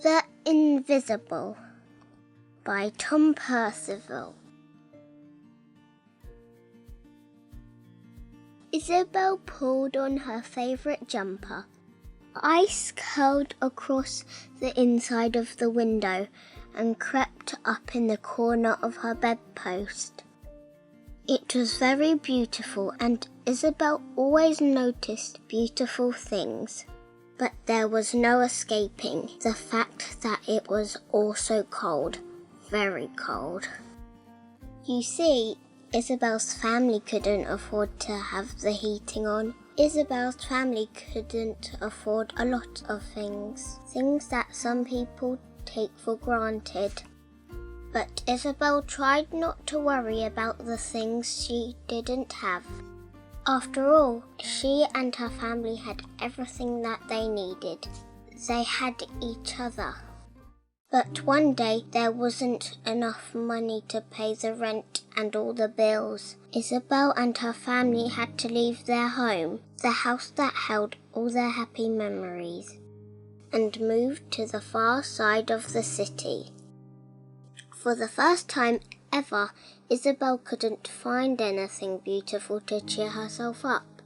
The Invisible by Tom Percival. Isabel pulled on her favourite jumper. Ice curled across the inside of the window and crept up in the corner of her bedpost. It was very beautiful, and Isabel always noticed beautiful things. But there was no escaping the fact that it was also cold, very cold. You see, Isabel's family couldn't afford to have the heating on. Isabel's family couldn't afford a lot of things that some people take for granted. But Isabel tried not to worry about the things she didn't have. After all, she and her family had everything that they needed. They had each other. But one day there wasn't enough money to pay the rent and all the bills. Isabel and her family had to leave their home, the house that held all their happy memories, and move to the far side of the city. For the first time ever, Isabel couldn't find anything beautiful to cheer herself up.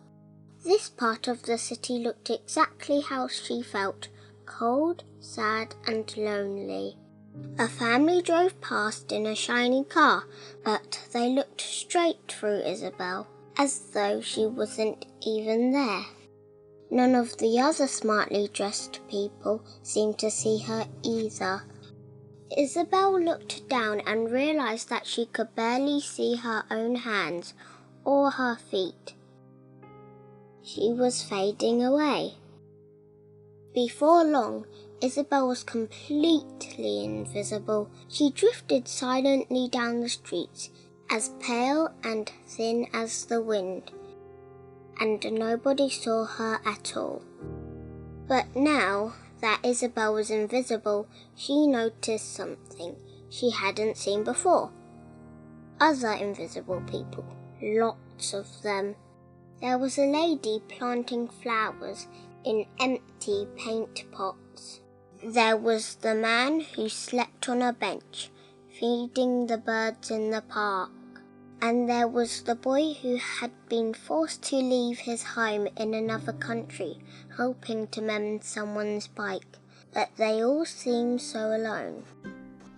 This part of the city looked exactly how she felt, cold, sad and lonely. A family drove past in a shiny car, but they looked straight through Isabel, as though she wasn't even there. None of the other smartly dressed people seemed to see her either. Isabel looked down and realized that she could barely see her own hands or her feet. She was fading away. Before long, Isabel was completely invisible. She drifted silently down the streets, as pale and thin as the wind, and nobody saw her at all. But now that Isabel was invisible, she noticed something she hadn't seen before. Other invisible people, lots of them. There was a lady planting flowers in empty paint pots. There was the man who slept on a bench, feeding the birds in the park. And there was the boy who had been forced to leave his home in another country, hoping to mend someone's bike. But they all seemed so alone.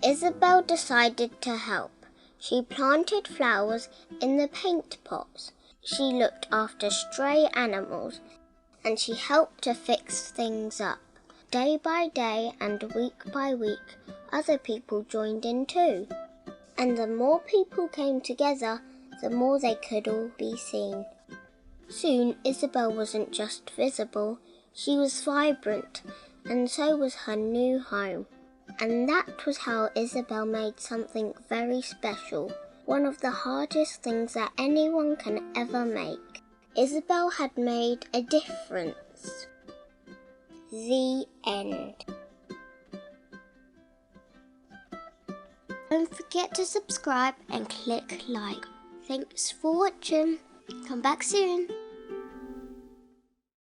Isabel decided to help. She planted flowers in the paint pots. She looked after stray animals, and she helped to fix things up. Day by day and week by week, other people joined in too. And the more people came together, the more they could all be seen. Soon, Isabel wasn't just visible, she was vibrant, and so was her new home. And that was how Isabel made something very special, one of the hardest things that anyone can ever make. Isabel had made a difference. The end. Don't forget to subscribe and click like. Thanks for watching. Come back soon.